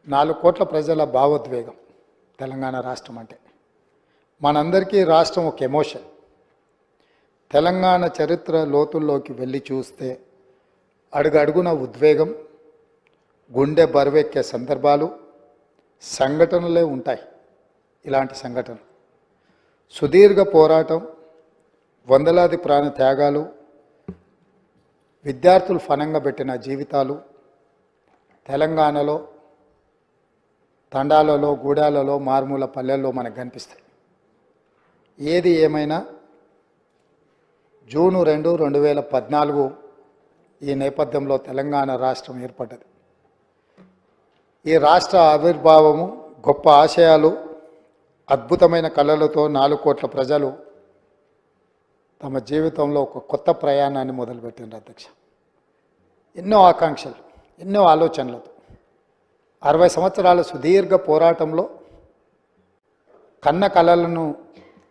4 కోట్ల ప్రజల భావోద్వేగం తెలంగాణ రాష్ట్రం అంటే. మనందరికీ రాష్ట్రం ఒక ఎమోషన్. తెలంగాణ చరిత్ర లోతుల్లోకి వెళ్ళి చూస్తే అడుగడుగున ఉద్వేగం, గుండె బరువెక్కే సందర్భాలు, సంఘటనలే ఉంటాయి. ఇలాంటి సంఘటనలు సుదీర్ఘ పోరాటం, వందలాది ప్రాణ త్యాగాలు, విద్యార్థులు ఫనంగా పెట్టిన జీవితాలు తెలంగాణలో తండాలలో, గూడాలలో, మారుమూల పల్లెల్లో మనకు కనిపిస్తాయి. ఏది ఏమైనా జూన్ 2, 2014 ఈ నేపథ్యంలో తెలంగాణ రాష్ట్రం ఏర్పడ్డది. ఈ రాష్ట్ర ఆవిర్భావము, గొప్ప ఆశయాలు, అద్భుతమైన కళలతో 4 కోట్ల ప్రజలు తమ జీవితంలో ఒక కొత్త ప్రయాణాన్ని మొదలుపెట్టినారు అధ్యక్ష. ఎన్నో ఆకాంక్షలు, ఎన్నో ఆలోచనలతో 60 సంవత్సరాల సుదీర్ఘ పోరాటంలో కన్న కళలను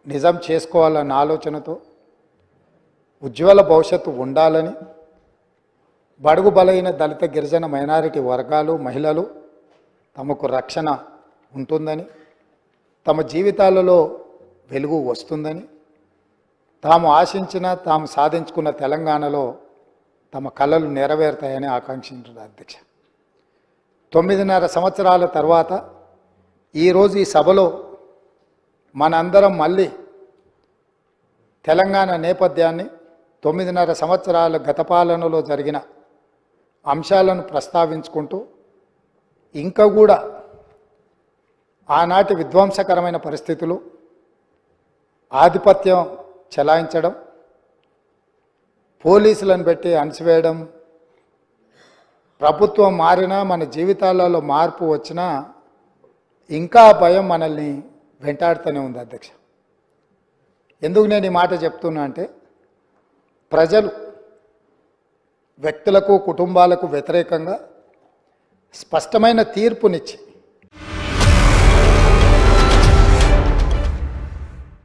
నిజం చేసుకోవాలన్న ఆలోచనతో, ఉజ్వల భవిష్యత్తు ఉండాలని, బడుగు బలైన దళిత గిరిజన మైనారిటీ వర్గాలు, మహిళలు తమకు రక్షణ ఉంటుందని, తమ జీవితాలలో వెలుగు వస్తుందని, తాము ఆశించిన, తాము సాధించుకున్న తెలంగాణలో తమ కళలు నెరవేరుతాయని ఆకాంక్షించారు అధ్యక్ష. 9.5 సంవత్సరాల తర్వాత ఈరోజు ఈ సభలో మనందరం మళ్ళీ తెలంగాణ నేపథ్యాన్ని, 9.5 సంవత్సరాల గత పాలనలో జరిగిన అంశాలను ప్రస్తావించుకుంటూ, ఇంకా కూడా ఆనాటి విధ్వంసకరమైన పరిస్థితులు, ఆధిపత్యం చెలాయించడం, పోలీసులను పెట్టి అణచివేయడం, ప్రభుత్వం మారినా మన జీవితాలలో మార్పు వచ్చినా ఇంకా భయం మనల్ని వెంటాడుతూనే ఉంది అధ్యక్ష. ఎందుకు నేను ఈ మాట చెప్తున్నా అంటే, ప్రజలు వ్యక్తులకు, కుటుంబాలకు వ్యతిరేకంగా స్పష్టమైన తీర్పునిచ్చి